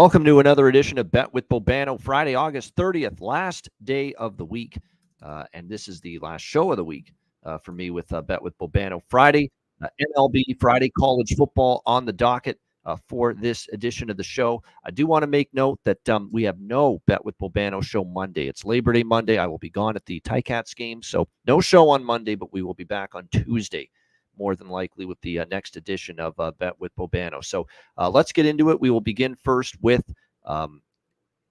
Welcome to another edition of Bet with Bobano, Friday, August 30th, last day of the week. And this is the last show of the week for me with Bet with Bobano. Friday, MLB Friday, college football on the docket for this edition of the show. I do want to make note that we have no Bet with Bobano show Monday. It's Labor Day Monday. I will be gone at the Ticats game, so no show on Monday, but we will be back on Tuesday, more than likely, with the next edition of Bet with Bobano. So let's get into it. We will begin first with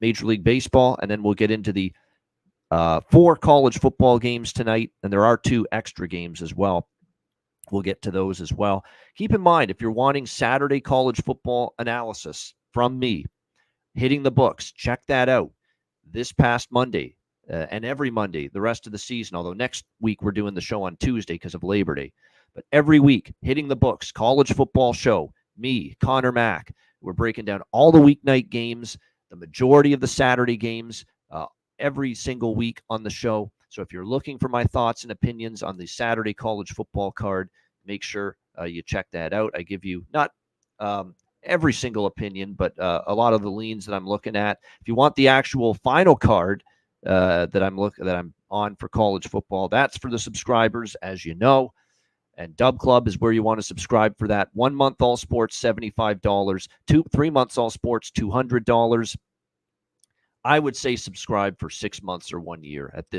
Major League Baseball, and then we'll get into the 4 college football games tonight, and there are 2 extra games as well. We'll get to those as well. Keep in mind, if you're wanting Saturday college football analysis from me, hitting the books, check that out this past Monday and every Monday the rest of the season, although next week we're doing the show on Tuesday because of Labor Day. But every week, hitting the books, college football show, me, Connor Mack, we're breaking down all the weeknight games, the majority of the Saturday games, every single week on the show. So if you're looking for my thoughts and opinions on the Saturday college football card, make sure you check that out. I give you not every single opinion, but a lot of the leans that I'm looking at. If you want the actual final card that I'm on for college football, that's for the subscribers, as you know. And Dub Club is where you want to subscribe for that. 1 month all sports, $75. 3 months all sports, $200. I would say subscribe for 6 months or 1 year. At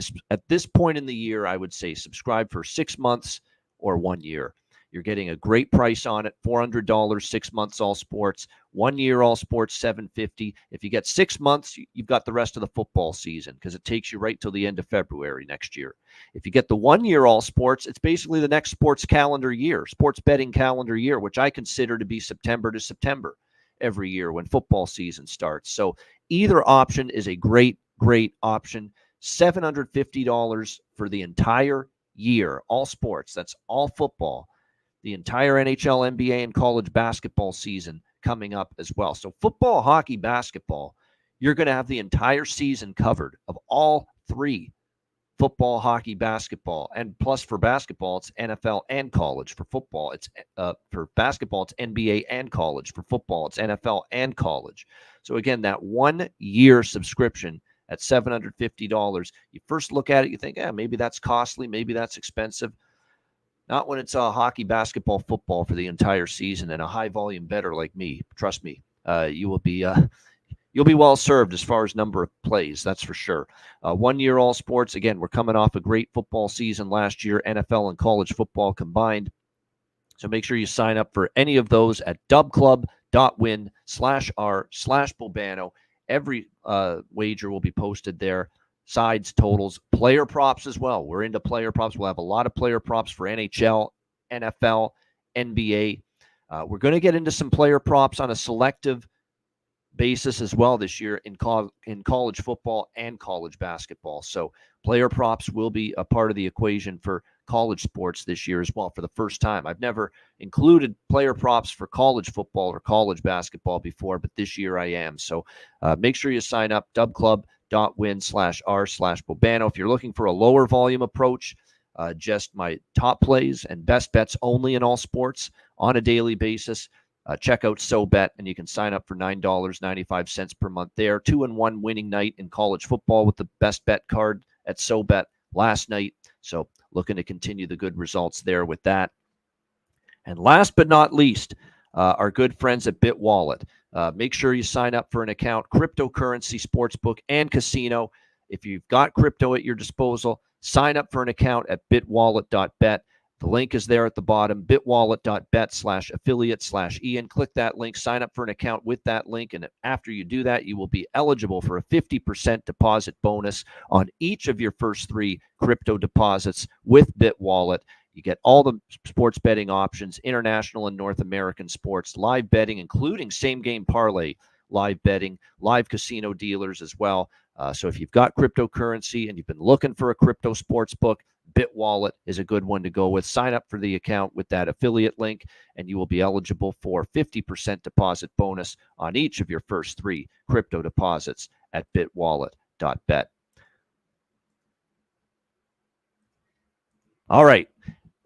this point in the year, I would say subscribe for 6 months or 1 year. You're getting a great price on it, $400, 6 months all sports, 1 year all sports, $750. If you get 6 months, you've got the rest of the football season because it takes you right till the end of February next year. If you get the 1 year all sports, it's basically the next sports betting calendar year, which I consider to be September to September every year when football season starts. So either option is a great, great option. $750 for the entire year, all sports. That's all football. The entire NHL, NBA, and college basketball season coming up as well. So football, hockey, basketball, you're going to have the entire season covered of all 3, football, hockey, basketball. And plus for basketball, it's NFL and college. For football, it's for basketball, it's NBA and college. For football, it's NFL and college. So again, that 1 year subscription at $750, you first look at it, you think, maybe that's costly, maybe that's expensive. Not when it's hockey, basketball, football for the entire season, and a high volume bettor like me. Trust me, you'll be well served as far as number of plays. That's for sure. 1 year all sports. Again, we're coming off a great football season last year, NFL and college football combined. So make sure you sign up for any of those at dubclub.win/r/Bobano. Every wager will be posted there. Sides, totals, player props as well. We're into player props. We'll have a lot of player props for NHL, NFL, NBA. We're going to get into some player props on a selective basis as well this year in college football and college basketball. So player props will be a part of the equation for college sports this year as well for the first time. I've never included player props for college football or college basketball before, but this year I am. So make sure you sign up, dubclub.win/r/Bobano. If you're looking for a lower volume approach, just my top plays and best bets only in all sports on a daily basis, check out SoBet, and you can sign up for $9.95 per month there. 2-1 winning night in college football with the best bet card at SoBet last night. So looking to continue the good results there with that. And last but not least, our good friends at BitWallet. Make sure you sign up for an account, cryptocurrency, sportsbook, and casino. If you've got crypto at your disposal, sign up for an account at bitwallet.bet. The link is there at the bottom, bitwallet.bet/affiliate/Ian. Click that link, sign up for an account with that link, and after you do that, you will be eligible for a 50% deposit bonus on each of your first 3 crypto deposits with BitWallet. You get all the sports betting options, international and North American sports, live betting, including same-game parlay, live betting, live casino dealers as well. So if you've got cryptocurrency and you've been looking for a crypto sports book, BitWallet is a good one to go with. Sign up for the account with that affiliate link, and you will be eligible for 50% deposit bonus on each of your first 3 crypto deposits at bitwallet.bet. All right.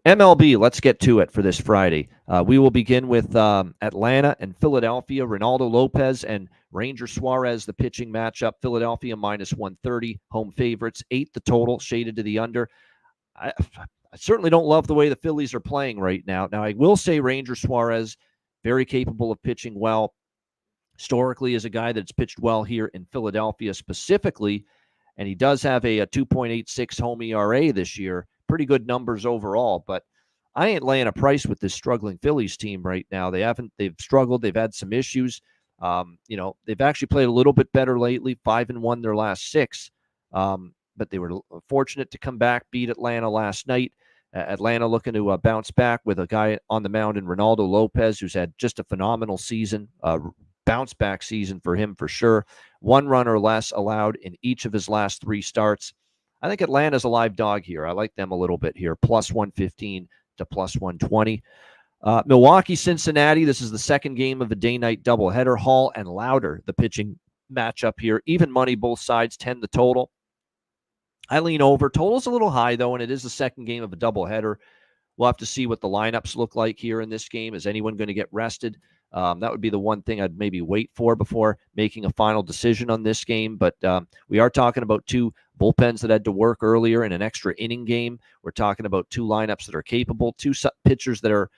MLB, let's get to it for this Friday. We will begin with Atlanta and Philadelphia. Ronaldo Lopez and Ranger Suarez, the pitching matchup. Philadelphia minus 130, home favorites. 8 the total, shaded to the under. I certainly don't love the way the Phillies are playing right now. Now, I will say Ranger Suarez, very capable of pitching well. Historically, is a guy that's pitched well here in Philadelphia specifically, and he does have a 2.86 home ERA this year. Pretty good numbers overall, but I ain't laying a price with this struggling Phillies team right now. They've struggled. They've had some issues. They've actually played a little bit better lately, 5-1 their last 6. But they were fortunate to come back, beat Atlanta last night. Atlanta looking to bounce back with a guy on the mound in Ronaldo Lopez, who's had just a phenomenal season, bounce back season for him for sure. 1 run or less allowed in each of his last 3 starts. I think Atlanta's a live dog here. I like them a little bit here, plus 115 to plus 120. Milwaukee, Cincinnati. This is the second game of a day-night doubleheader. Hall and Louder, the pitching matchup here. Even money, both sides, 10 the total. I lean over. Total's a little high, though, and it is the second game of a doubleheader. We'll have to see what the lineups look like here in this game. Is anyone going to get rested? That would be the one thing I'd maybe wait for before making a final decision on this game. But we are talking about 2 bullpens that had to work earlier in an extra inning game. We're talking about 2 lineups that are capable, 2 pitchers that are,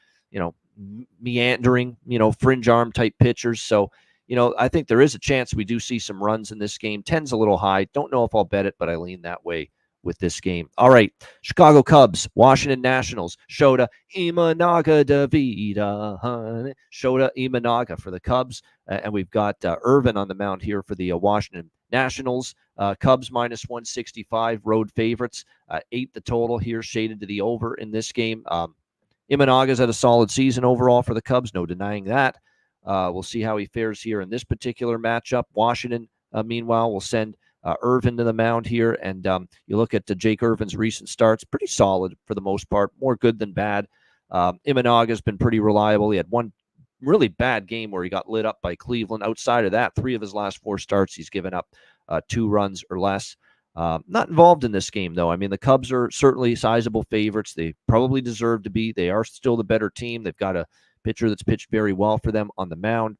meandering, fringe arm type pitchers. So, I think there is a chance we do see some runs in this game. 10's a little high. Don't know if I'll bet it, but I lean that way with this game. All right, Chicago Cubs, Washington Nationals. Shota Imanaga Davida, Shota Imanaga for the Cubs, and we've got Irvin on the mound here for the Washington Nationals. Cubs minus 165, road favorites. 8 the total here, shaded to the over in this game. Imanaga's had a solid season overall for the Cubs, no denying that. We'll see how he fares here in this particular matchup. Washington, meanwhile, will send Irvin to the mound here, and you look at Jake Irvin's recent starts, pretty solid for the most part, more good than bad. Imanaga's been pretty reliable. He had one really bad game where he got lit up by Cleveland. Outside of that, 3 of his last 4 starts, he's given up 2 runs or less. Not involved in this game, though. I mean, the Cubs are certainly sizable favorites. They probably deserve to be. They are still the better team. They've got a pitcher that's pitched very well for them on the mound.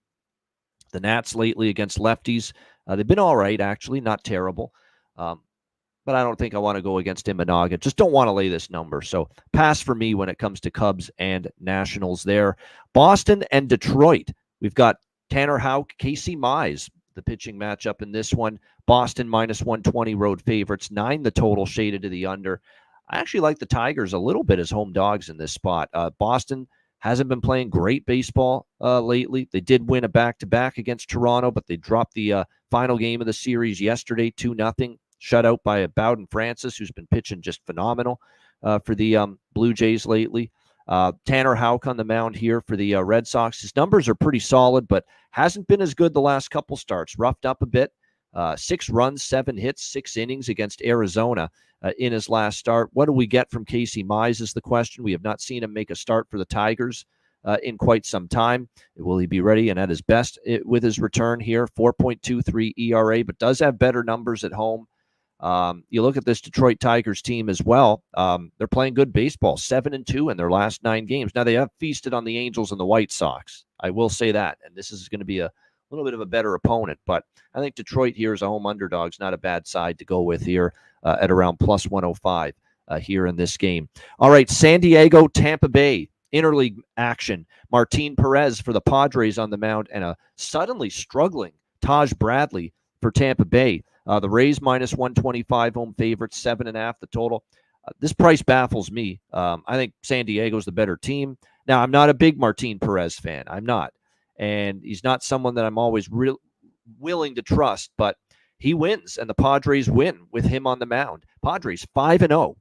The Nats lately against lefties, they've been all right, actually, not terrible. But I don't think I want to go against Imanaga. Just don't want to lay this number. So pass for me when it comes to Cubs and Nationals there. Boston and Detroit. We've got Tanner Houck, Casey Mize, the pitching matchup in this one. Boston minus 120 road favorites. 9 the total, shaded to the under. I actually like the Tigers a little bit as home dogs in this spot. Boston hasn't been playing great baseball lately. They did win a back-to-back against Toronto, but they dropped the final game of the series yesterday, 2-0, shut out by Bowden Francis, who's been pitching just phenomenal for the Blue Jays lately. Tanner Houck on the mound here for the Red Sox. His numbers are pretty solid, but hasn't been as good the last couple starts. Roughed up a bit. 6 runs, 7 hits, 6 innings against Arizona in his last start. What do we get from Casey Mize is the question. We have not seen him make a start for the Tigers in quite some time. Will he be ready and at his best with his return here? 4.23 ERA, but does have better numbers at home. You look at this Detroit Tigers team as well. They're playing good baseball, 7-2 in their last 9 games. Now, they have feasted on the Angels and the White Sox. I will say that, and this is going to be a little bit of a better opponent, but I think Detroit here as a home underdog is not a bad side to go with here at around plus 105 here in this game. All right, San Diego, Tampa Bay, interleague action. Martin Perez for the Padres on the mound, and a suddenly struggling Taj Bradley for Tampa Bay. The Rays minus 125 home favorites, 7.5 the total. This price baffles me. I think San Diego's the better team. Now, I'm not a big Martin Perez fan. I'm not. And he's not someone that I'm always willing to trust, but he wins, and the Padres win with him on the mound. Padres 5-0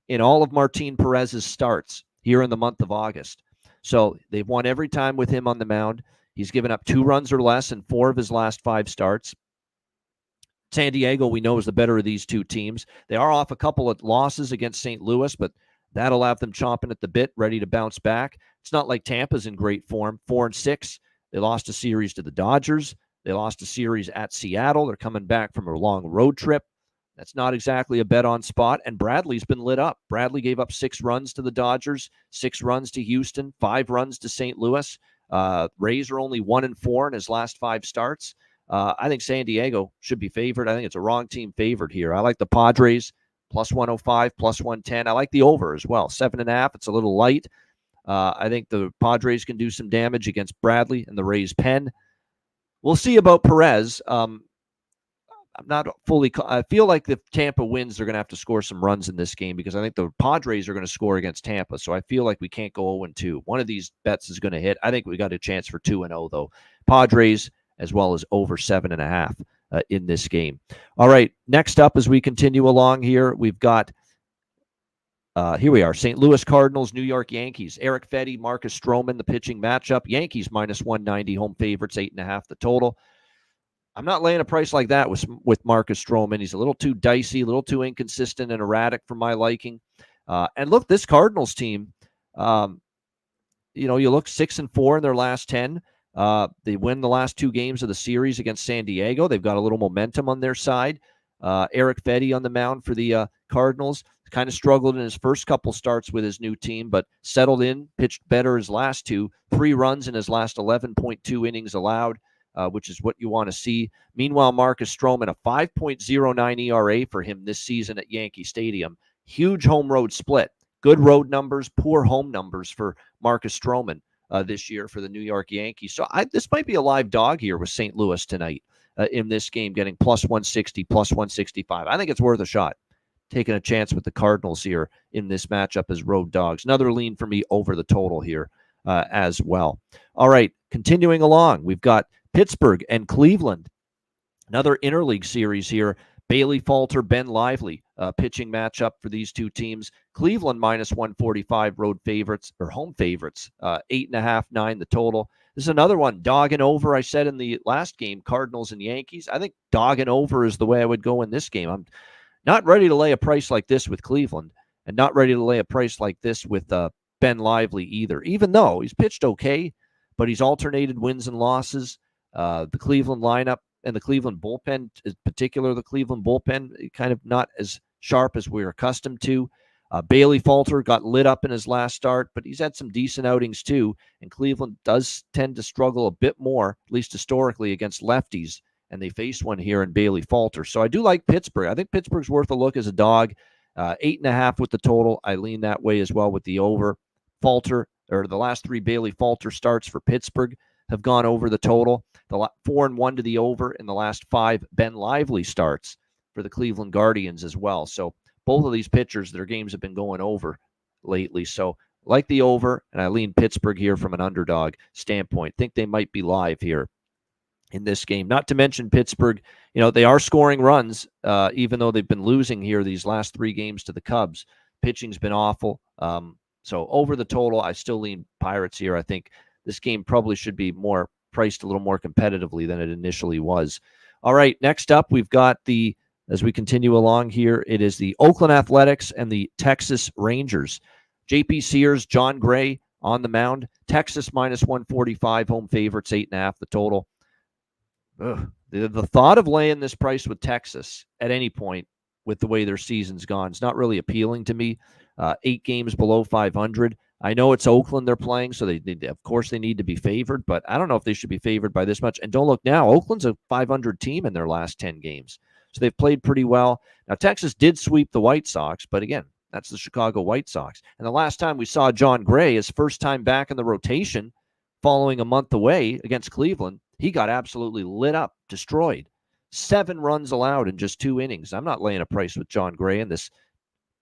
in all of Martin Perez's starts here in the month of August. So they've won every time with him on the mound. He's given up 2 runs or less in 4 of his last 5 starts. San Diego, we know, is the better of these 2 teams. They are off a couple of losses against St. Louis, but that'll have them chomping at the bit, ready to bounce back. It's not like Tampa's in great form, 4-6. They lost a series to the Dodgers. They lost a series at Seattle. They're coming back from a long road trip. That's not exactly a bet on spot, and Bradley's been lit up. Bradley gave up 6 runs to the Dodgers, 6 runs to Houston, 5 runs to St. Louis. Rays are only 1-4 in his last 5 starts. I think San Diego should be favored. I think it's a wrong team favored here. I like the Padres plus 105, plus 110. I like the over as well. 7.5. It's a little light. I think the Padres can do some damage against Bradley and the Rays pen. We'll see about Perez. I'm not fully. I feel like if Tampa wins, they're going to have to score some runs in this game because I think the Padres are going to score against Tampa. So I feel like we can't go 0-2. One of these bets is going to hit. I think we got a chance for 2-0 though. Padres as well as over 7.5 in this game. All right. Next up, as we continue along here, we've got. Here we are. St. Louis Cardinals, New York Yankees. Eric Fedde, Marcus Stroman, the pitching matchup. Yankees minus 190, home favorites, 8.5 the total. I'm not laying a price like that with Marcus Stroman. He's a little too dicey, a little too inconsistent and erratic for my liking. And look, this Cardinals team, you look 6-4 in their last 10. They win the last 2 games of the series against San Diego. They've got a little momentum on their side. Eric Fedde on the mound for the Cardinals. Kind of struggled in his first couple starts with his new team, but settled in, pitched better his last 2. 3 runs in his last 11.2 innings allowed. Which is what you want to see. Meanwhile, Marcus Stroman, a 5.09 ERA for him this season at Yankee Stadium. Huge home road split. Good road numbers, poor home numbers for Marcus Stroman this year for the New York Yankees. So this might be a live dog here with St. Louis tonight in this game, getting plus 160, plus 165. I think it's worth a shot. Taking a chance with the Cardinals here in this matchup as road dogs. Another lean for me over the total here as well. All right, continuing along, we've got Pittsburgh and Cleveland. Another interleague series here. Bailey Falter, Ben Lively, pitching matchup for these two teams. Cleveland minus 145 road favorites or home favorites, 8.5, 9 the total. This is another one, dog and over. I said in the last game, Cardinals and Yankees. I think dog and over is the way I would go in this game. I'm not ready to lay a price like this with Cleveland and not ready to lay a price like this with Ben Lively either, even though he's pitched okay, but he's alternated wins and losses. The Cleveland lineup and the Cleveland bullpen, in particular, the Cleveland bullpen, kind of not as sharp as we're accustomed to. Bailey Falter got lit up in his last start, but he's had some decent outings too. And Cleveland does tend to struggle a bit more, at least historically, against lefties. And they face one here in Bailey Falter. So I do like Pittsburgh. I think Pittsburgh's worth a look as a dog. 8.5 with the total. I lean that way as well with the over. Falter, or the last 3 Bailey Falter starts for Pittsburgh have gone over the total. The 4-1 to the over in the last 5 Ben Lively starts for the Cleveland Guardians as well. So both of these pitchers, their games have been going over lately. So like the over, and I lean Pittsburgh here from an underdog standpoint. Think they might be live here in this game. Not to mention Pittsburgh, they are scoring runs, even though they've been losing here these last 3 games to the Cubs. Pitching's been awful. So over the total, I still lean Pirates here. I think this game probably should be more priced a little more competitively than it initially was. All right, next up, we've got as we continue along here, it is the Oakland Athletics and the Texas Rangers. J.P. Sears, John Gray on the mound. Texas minus 145, home favorites, 8.5 the total. The thought of laying this price with Texas at any point with the way their season's gone is not really appealing to me. 8 games below 500. I know it's Oakland they're playing, so of course they need to be favored, but I don't know if they should be favored by this much. And don't look now, Oakland's a 500 team in their last 10 games. So they've played pretty well. Now, Texas did sweep the White Sox, but again, that's the Chicago White Sox. And the last time we saw John Gray, his first time back in the rotation following a month away against Cleveland, he got absolutely lit up, destroyed. 7 runs allowed in just 2 innings. I'm not laying a price with John Gray in this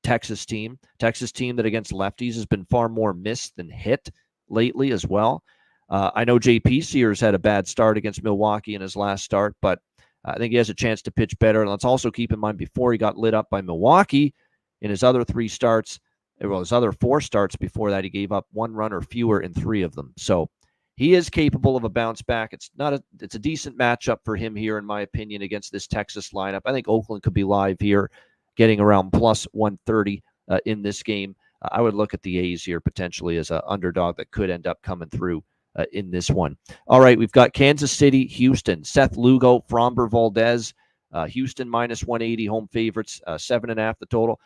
Texas team that against lefties has been far more missed than hit lately as well. I know J.P. Sears had a bad start against Milwaukee in his last start, but I think he has a chance to pitch better. And let's also keep in mind, before he got lit up by Milwaukee in his other 3 starts, his other 4 starts before that, he gave up 1 run or fewer in 3 of them. So he is capable of a bounce back. It's a decent matchup for him here, in my opinion, against this Texas lineup. I think Oakland could be live here, getting around plus 130 in this game. I would look at the A's here potentially as an underdog that could end up coming through in this one. All right, we've got Kansas City, Houston. Seth Lugo, Framber Valdez. Houston minus 180, home favorites, 7.5 the total.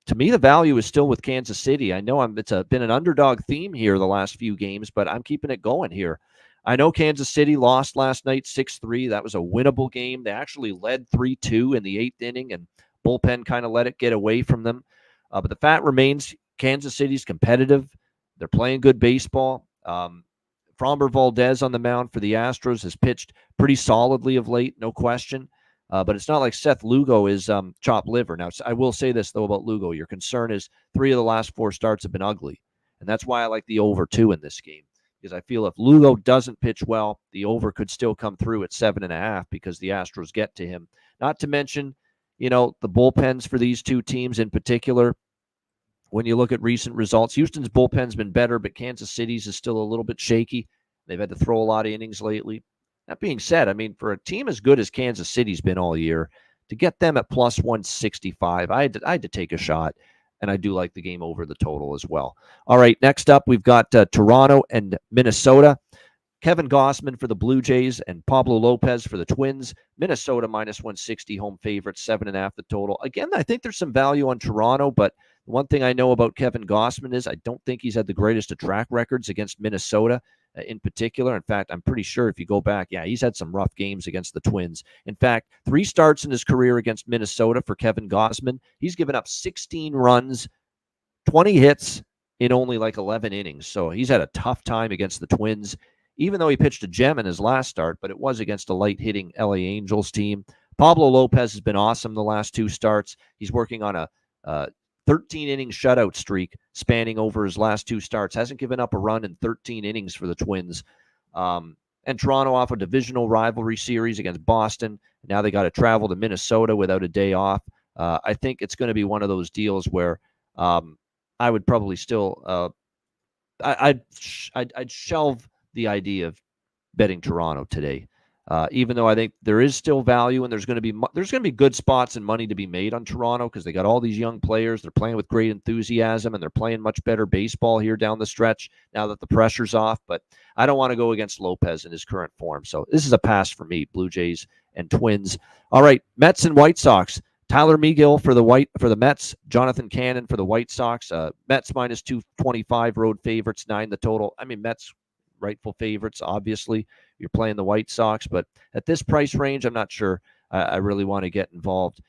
To me, the value is still with Kansas City. I know it's been an underdog theme here the last few games, but I'm keeping it going here. I know Kansas City lost last night 6-3. That was a winnable game. They actually led 3-2 in the 8th inning, and bullpen kind of let it get away from them. But the fact remains, Kansas City's competitive. They're playing good baseball. Framber Valdez on the mound for the Astros has pitched pretty solidly of late, no question. But it's not like Seth Lugo is chopped liver. Now, I will say this, though, about Lugo. Your concern is 3 of the last 4 starts have been ugly. And that's why I like the over 2 in this game. Because I feel if Lugo doesn't pitch well, the over could still come through at 7.5 because the Astros get to him. Not to mention, the bullpens for these two teams in particular. When you look at recent results, Houston's bullpen's been better, but Kansas City's is still a little bit shaky. They've had to throw a lot of innings lately. That being said, I mean, for a team as good as Kansas City's been all year, to get them at plus 165, I had to take a shot, and I do like the game over the total as well. All right, next up, we've got Toronto and Minnesota. Kevin Gossman for the Blue Jays and Pablo Lopez for the Twins. Minnesota minus 160, home favorite, 7.5 the total. Again, I think there's some value on Toronto, but the one thing I know about Kevin Gossman is I don't think he's had the greatest of track records against Minnesota in particular. In fact, I'm pretty sure if you go back, he's had some rough games against the Twins. In fact, 3 starts in his career against Minnesota for Kevin Gossman. He's given up 16 runs, 20 hits in only like 11 innings. So he's had a tough time against the Twins, even though he pitched a gem in his last start, but it was against a light-hitting LA Angels team. Pablo Lopez has been awesome the last 2 starts. He's working on a 13-inning shutout streak spanning over his last 2 starts. Hasn't given up a run in 13 innings for the Twins. And Toronto off a divisional rivalry series against Boston. Now they got to travel to Minnesota without a day off. I think it's going to be one of those deals where I would probably still I'd shelve the idea of betting Toronto today, even though I think there is still value and there's going to be good spots and money to be made on Toronto because they got all these young players. They're playing with great enthusiasm and they're playing much better baseball here down the stretch now that the pressure's off. But I don't want to go against Lopez in his current form, so this is a pass for me. Blue Jays and Twins. All right, Mets and White Sox. Tyler Megill for the Mets, Jonathan Cannon for the White Sox. Mets minus 225, road favorites, 9 the total. I mean, Mets rightful favorites, obviously. You're playing the White Sox, but at this price range, I'm not sure I really want to get involved.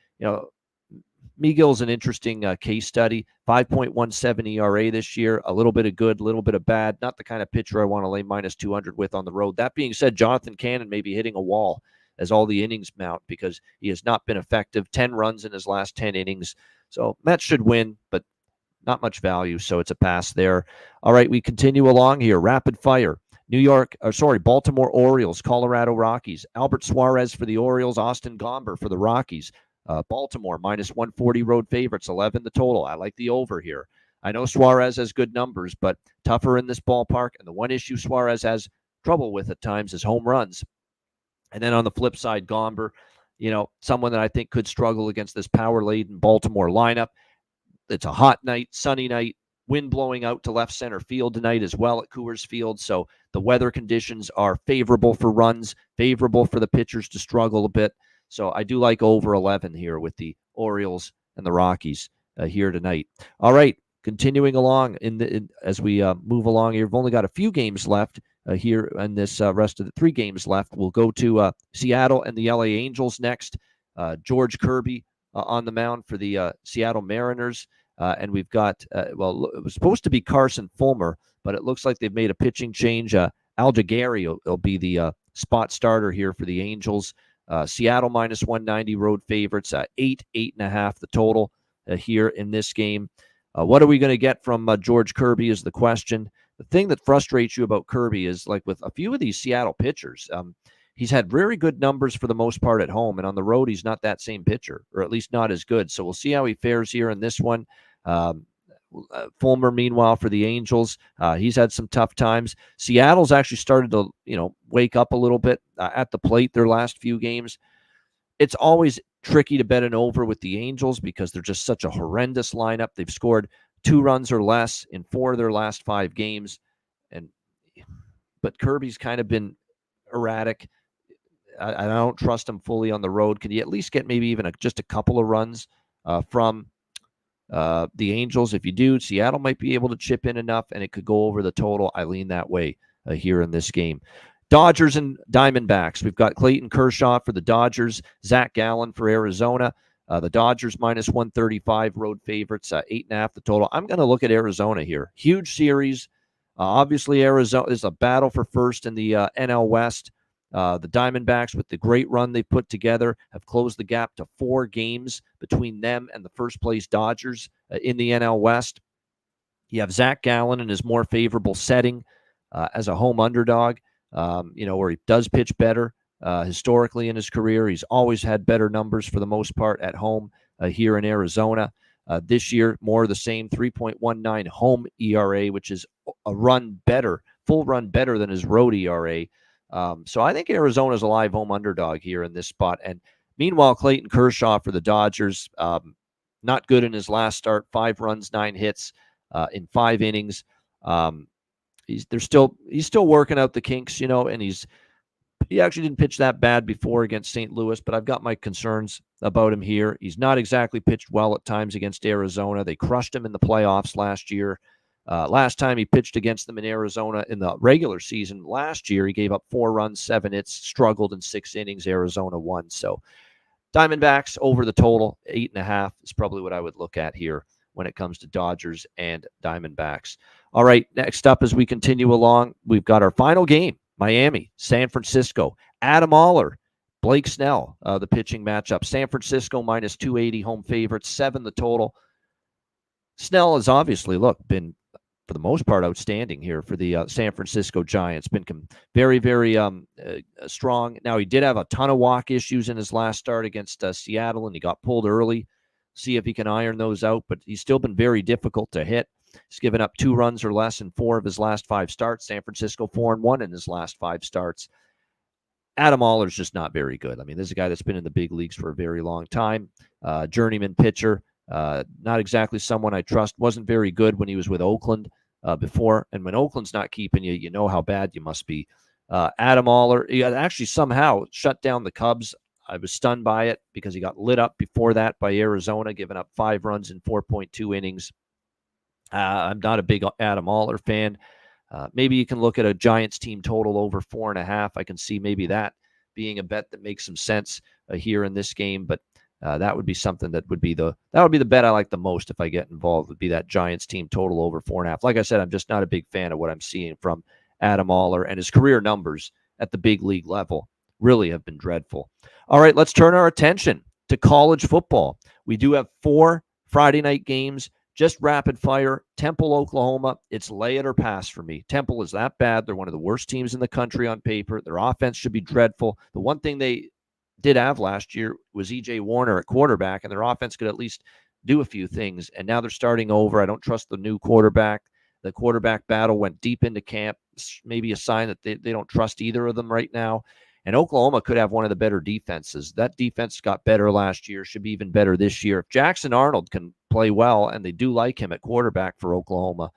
Megill's an interesting case study. 5.17 ERA this year, a little bit of good, a little bit of bad. Not the kind of pitcher I want to lay minus 200 with on the road. That being said, Jonathan Cannon may be hitting a wall as all the innings mount because he has not been effective. 10 runs in his last 10 innings. So Mets should win, but not much value, so it's a pass there. All right, we continue along here. Rapid fire. Baltimore Orioles, Colorado Rockies. Albert Suarez for the Orioles, Austin Gomber for the Rockies. Baltimore minus 140 road favorites, 11 the total. I like the over here. I know Suarez has good numbers, but tougher in this ballpark. And the one issue Suarez has trouble with at times is home runs. And then on the flip side, Gomber, someone that I think could struggle against this power-laden Baltimore lineup. It's a hot night, sunny night, wind blowing out to left center field tonight as well at Coors Field. So the weather conditions are favorable for runs, favorable for the pitchers to struggle a bit. So I do like over 11 here with the Orioles and the Rockies here tonight. All right, continuing along as we move along here, we've only got a few games left here in this rest of the 3 games left. We'll go to Seattle and the LA Angels next. George Kirby on the mound for the Seattle Mariners. And we've got, it was supposed to be Carson Fulmer, but it looks like they've made a pitching change. Aldigari will be the spot starter here for the Angels. Seattle minus 190 road favorites, 8.5 the total here in this game. What are we going to get from George Kirby is the question. The thing that frustrates you about Kirby is like with a few of these Seattle pitchers, he's had very good numbers for the most part at home, and on the road, he's not that same pitcher, or at least not as good. So we'll see how he fares here in this one. Fulmer, meanwhile, for the Angels, he's had some tough times. Seattle's actually started to, wake up a little bit at the plate their last few games. It's always tricky to bet an over with the Angels because they're just such a horrendous lineup. They've scored 2 runs or less in 4 of their last 5 games, but Kirby's kind of been erratic. I don't trust him fully on the road. Could he at least get maybe even just a couple of runs from the Angels? If you do, Seattle might be able to chip in enough, and it could go over the total. I lean that way here in this game. Dodgers and Diamondbacks. We've got Clayton Kershaw for the Dodgers, Zach Gallen for Arizona. The Dodgers minus 135, road favorites, 8.5 the total. I'm going to look at Arizona here. Huge series. Obviously, Arizona is a battle for first in the NL West. The Diamondbacks, with the great run they've put together, have closed the gap to 4 games between them and the first-place Dodgers in the NL West. You have Zach Gallen in his more favorable setting as a home underdog, where he does pitch better. Historically in his career, he's always had better numbers for the most part at home here in Arizona. This year, more of the same, 3.19 home ERA, which is a full run better than his road ERA. So I think Arizona's a live home underdog here in this spot. And meanwhile, Clayton Kershaw for the Dodgers, not good in his last start, 5 runs, 9 hits in 5 innings. He's still working out the kinks, and he actually didn't pitch that bad before against St. Louis, but I've got my concerns about him here. He's not exactly pitched well at times against Arizona. They crushed him in the playoffs last year. Last time he pitched against them in Arizona in the regular season last year, he gave up 4 runs, 7 hits, struggled in 6 innings. Arizona won. So Diamondbacks over the total, 8.5 is probably what I would look at here when it comes to Dodgers and Diamondbacks. All right, next up as we continue along, we've got our final game, Miami, San Francisco. Adam Oller, Blake Snell, the pitching matchup. San Francisco minus 280, home favorites, 7 the total. Snell has obviously, been for the most part outstanding here for the San Francisco Giants. Been very, very strong. Now, he did have a ton of walk issues in his last start against Seattle, and he got pulled early. See if he can iron those out, but he's still been very difficult to hit. He's given up 2 runs or less in 4 of his last 5 starts. San Francisco 4-1 in his last 5 starts. Adam Oller's just not very good. I mean, this is a guy that's been in the big leagues for a very long time. Journeyman pitcher. Not exactly someone I trust. Wasn't very good when he was with Oakland before. And when Oakland's not keeping you, you know how bad you must be. Adam Oller, he actually somehow shut down the Cubs. I was stunned by it because he got lit up before that by Arizona, giving up 5 runs in 4.2 innings. I'm not a big Adam Oller fan. Maybe you can look at a Giants team total over 4.5. I can see maybe that being a bet that makes some sense here in this game, but that would be something that would be the bet I like the most if I get involved, would be that Giants team total over 4.5. Like I said, I'm just not a big fan of what I'm seeing from Adam Oller, and his career numbers at the big league level really have been dreadful. All right, let's turn our attention to college football. We do have 4 Friday night games, just rapid fire. Temple, Oklahoma, it's lay it or pass for me. Temple is that bad. They're one of the worst teams in the country on paper. Their offense should be dreadful. The one thing they did have last year was E.J. Warner at quarterback, and their offense could at least do a few things. And now they're starting over. I don't trust the new quarterback. The quarterback battle went deep into camp. Maybe a sign that they don't trust either of them right now. And Oklahoma could have one of the better defenses. That defense got better last year, should be even better this year. If Jackson Arnold can play well, and they do like him at quarterback for Oklahoma,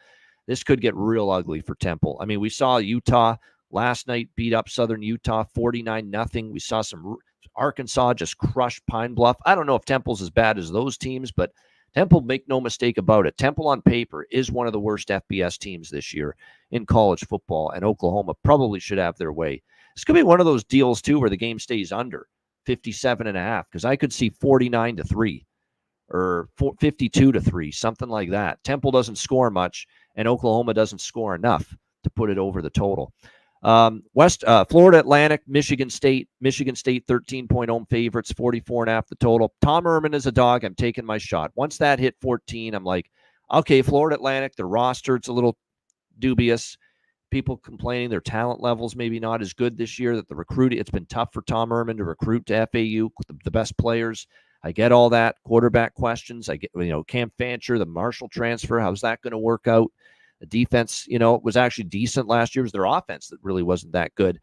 this could get real ugly for Temple. I mean, we saw Utah last night beat up Southern Utah 49-0. We saw Arkansas just crush Pine Bluff. I don't know if Temple's as bad as those teams, but Temple, make no mistake about it, Temple on paper is one of the worst FBS teams this year in college football, and Oklahoma probably should have their way. This could be one of those deals, too, where the game stays under 57.5, because I could see 49-3 or 52-3, something like that. Temple doesn't score much, and Oklahoma doesn't score enough to put it over the total. Florida Atlantic, Michigan State, 13-point home favorites, 44.5 the total. Tom Herman is a dog. I'm taking my shot. Once that hit 14, I'm like, okay, Florida Atlantic, the roster, it's a little dubious. People complaining their talent levels maybe not as good this year, that the recruiting, it's been tough for Tom Herman to recruit to FAU, the best players. I get all that. Quarterback questions. I get, Cam Fancher, the Marshall transfer. How's that going to work out? The defense, was actually decent last year. It was their offense that really wasn't that good.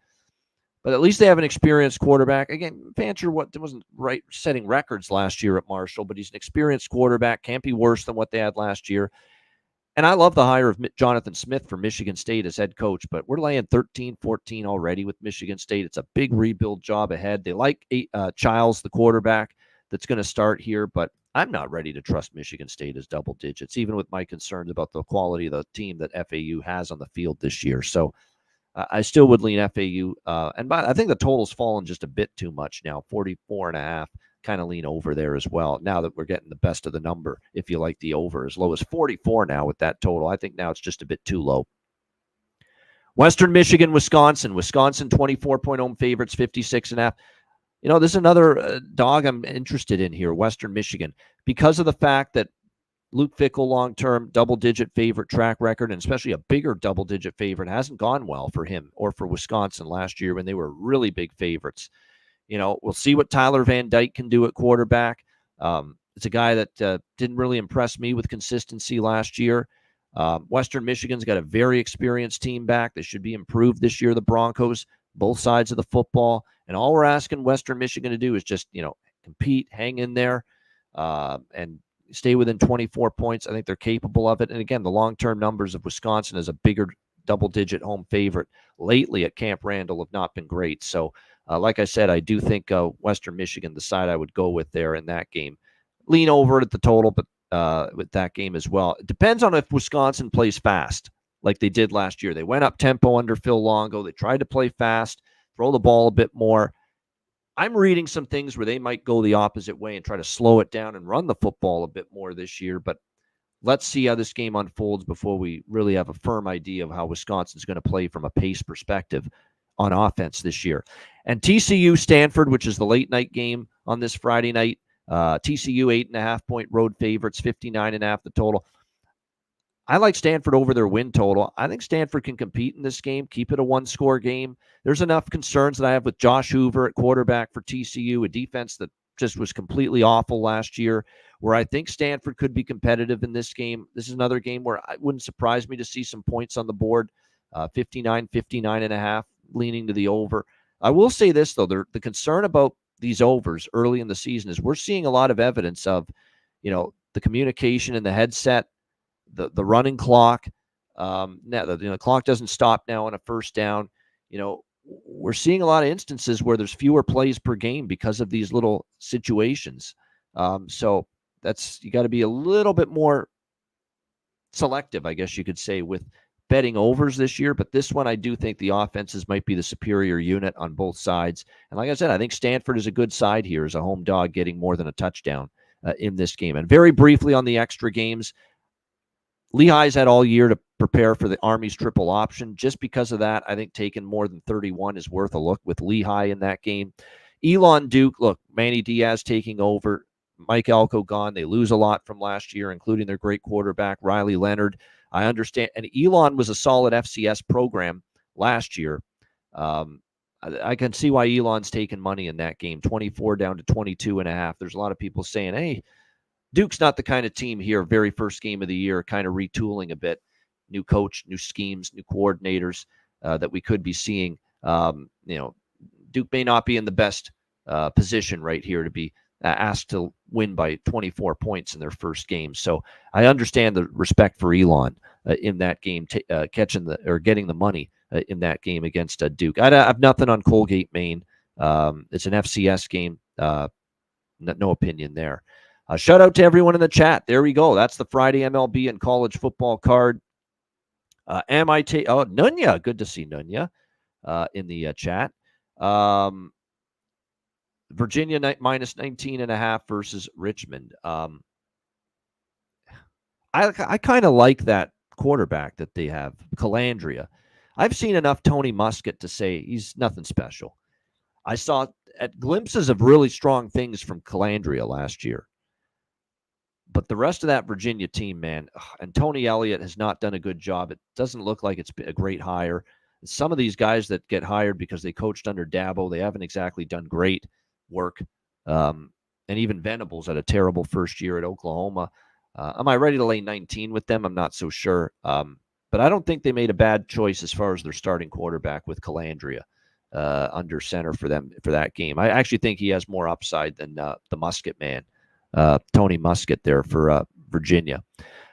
But at least they have an experienced quarterback. Again, Fancher wasn't right setting records last year at Marshall, but he's an experienced quarterback. Can't be worse than what they had last year. And I love the hire of Jonathan Smith for Michigan State as head coach, but we're laying 13-14 already with Michigan State. It's a big rebuild job ahead. They like Childs, the quarterback, that's going to start here, but I'm not ready to trust Michigan State as double digits, even with my concerns about the quality of the team that FAU has on the field this year. So I still would lean FAU. I think the total's fallen just a bit too much now, 44.5. Kind of lean over there as well. Now that we're getting the best of the number, if you like the over, as low as 44 now with that total. I think now it's just a bit too low. Western Michigan, Wisconsin. Wisconsin 24-point home favorites, 56.5. This is another dog I'm interested in here, Western Michigan, because of the fact that Luke Fickell, long-term double-digit favorite track record, and especially a bigger double-digit favorite, hasn't gone well for him or for Wisconsin last year when they were really big favorites. We'll see what Tyler Van Dyke can do at quarterback. It's a guy that didn't really impress me with consistency last year. Western Michigan's got a very experienced team back. They should be improved this year, the Broncos, both sides of the football. And all we're asking Western Michigan to do is just, compete, hang in there, and stay within 24 points. I think they're capable of it. And again, the long-term numbers of Wisconsin as a bigger double-digit home favorite lately at Camp Randall have not been great. So, like I said, I do think Western Michigan, the side I would go with there in that game. Lean over at the total, but with that game as well. It depends on if Wisconsin plays fast like they did last year. They went up tempo under Phil Longo. They tried to play fast, throw the ball a bit more. I'm reading some things where they might go the opposite way and try to slow it down and run the football a bit more this year. But let's see how this game unfolds before we really have a firm idea of how Wisconsin's going to play from a pace perspective on offense this year. And TCU Stanford, which is the late night game on this Friday night. TCU 8.5-point road favorites, 59.5 the total. I like Stanford over their win total. I think Stanford can compete in this game, keep it a one-score game. There's enough concerns that I have with Josh Hoover at quarterback for TCU, a defense that just was completely awful last year, where I think Stanford could be competitive in this game. This is another game where it wouldn't surprise me to see some points on the board, 59.5, leaning to the over. I will say this, though. The concern about these overs early in the season is we're seeing a lot of evidence of, the communication in the headset, the running clock. The clock doesn't stop now on a first down. We're seeing a lot of instances where there's fewer plays per game because of these little situations. So you got to be a little bit more selective, I guess you could say, with betting overs this year. But this one, I do think the offenses might be the superior unit on both sides. And like I said, I think Stanford is a good side here as a home dog, getting more than a touchdown in this game. And very briefly on the extra games, Lehigh's had all year to prepare for the Army's triple option. Just because of that, I think taking more than 31 is worth a look with Lehigh in that game. Elon Duke, look, Manny Diaz taking over, Mike Elko gone. They lose a lot from last year, including their great quarterback, Riley Leonard. I understand. And Elon was a solid FCS program last year. I can see why Elon's taking money in that game, 24 down to 22.5. There's a lot of people saying, hey, Duke's not the kind of team here, very first game of the year, kind of retooling a bit. New coach, new schemes, new coordinators that we could be seeing. Duke may not be in the best position right here to be asked to win by 24 points in their first game. So I understand the respect for Elon in that game, getting the money in that game against Duke. I have nothing on Colgate, Maine. It's an FCS game. No opinion there. Shout out to everyone in the chat. There we go. That's the Friday MLB and college football card. Nunya. Good to see Nunya in the chat. Virginia minus 19.5 versus Richmond. I kind of like that quarterback that they have, Calandria. I've seen enough Tony Muskett to say he's nothing special. I saw at glimpses of really strong things from Calandria last year. But the rest of that Virginia team, man, and Tony Elliott has not done a good job. It doesn't look like it's a great hire. Some of these guys that get hired because they coached under Dabo, they haven't exactly done great work. And even Venables had a terrible first year at Oklahoma. Am I ready to lay 19 with them? I'm not so sure. But I don't think they made a bad choice as far as their starting quarterback with Calandria under center for them for that game. I actually think he has more upside than the Muskett man. Tony Muskett there for Virginia.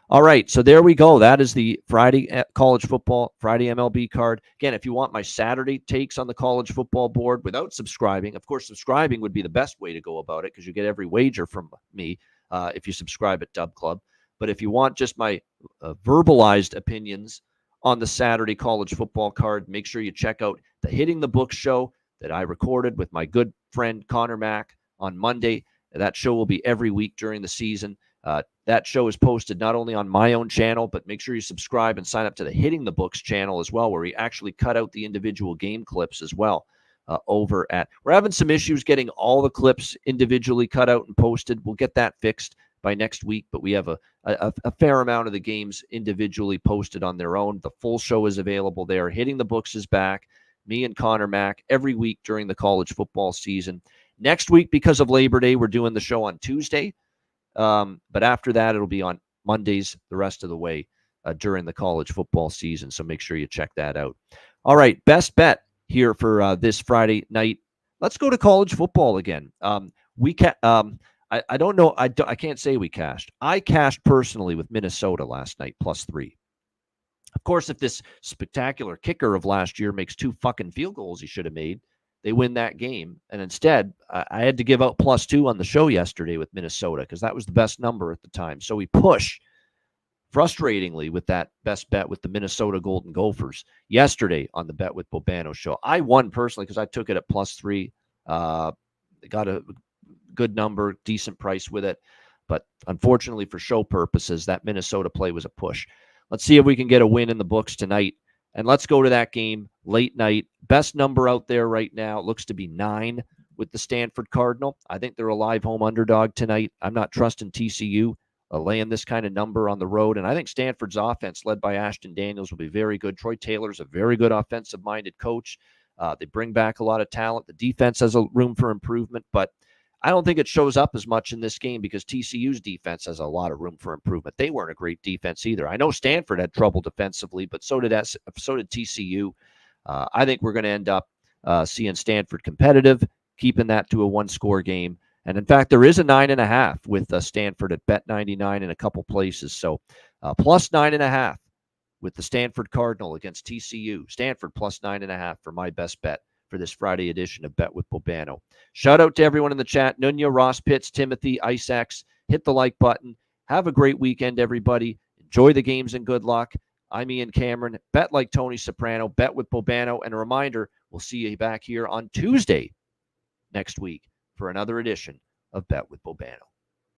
All right, so there we go. That is the Friday college football, Friday MLB card. Again, if you want my Saturday takes on the college football board without subscribing, of course, subscribing would be the best way to go about it because you get every wager from me if you subscribe at Dub Club. But if you want just my verbalized opinions on the Saturday college football card. Make sure you check out the Hitting the Books show that I recorded with my good friend Connor Mack on Monday. That show will be every week during the season. That show is posted not only on my own channel, but make sure you subscribe and sign up to the Hitting the Books channel as well, where we actually cut out the individual game clips as well. We're having some issues getting all the clips individually cut out and posted. We'll get that fixed by next week, but we have a fair amount of the games individually posted on their own. The full show is available there. Hitting the Books is back. Me and Connor Mack every week during the college football season. Next week, because of Labor Day, we're doing the show on Tuesday. But after that, it'll be on Mondays the rest of the way during the college football season. So make sure you check that out. All right, best bet here for this Friday night. Let's go to college football again. I don't know. I can't say we cashed. I cashed personally with Minnesota last night, +3. Of course, if this spectacular kicker of last year makes 2 fucking field goals he should have made, they win that game. And instead, I had to give out +2 on the show yesterday with Minnesota because that was the best number at the time. So we push frustratingly with that best bet with the Minnesota Golden Gophers yesterday on the Bet with Bobano show. I won personally because I took it at +3. Got a good number, decent price with it. But unfortunately for show purposes, that Minnesota play was a push. Let's see if we can get a win in the books tonight. And let's go to that game late night. Best number out there right now looks to be 9 with the Stanford Cardinal. I think they're a live home underdog tonight. I'm not trusting TCU laying this kind of number on the road. And I think Stanford's offense, led by Ashton Daniels, will be very good. Troy Taylor's a very good offensive-minded coach. They bring back a lot of talent. The defense has a room for improvement, but I don't think it shows up as much in this game because TCU's defense has a lot of room for improvement. They weren't a great defense either. I know Stanford had trouble defensively, but so did TCU. I think we're going to end up seeing Stanford competitive, keeping that to a 1-score game. And in fact, there is a 9.5 with Stanford at Bet99 in a couple places. So +9.5 with the Stanford Cardinal against TCU. Stanford +9.5 for my best bet for this Friday edition of Bet with Bobano. Shout out to everyone in the chat. Nunya, Ross Pitts, Timothy, Isaacs. Hit the like button. Have a great weekend, everybody. Enjoy the games and good luck. I'm Ian Cameron. Bet like Tony Soprano. Bet with Bobano. And a reminder, we'll see you back here on Tuesday next week for another edition of Bet with Bobano.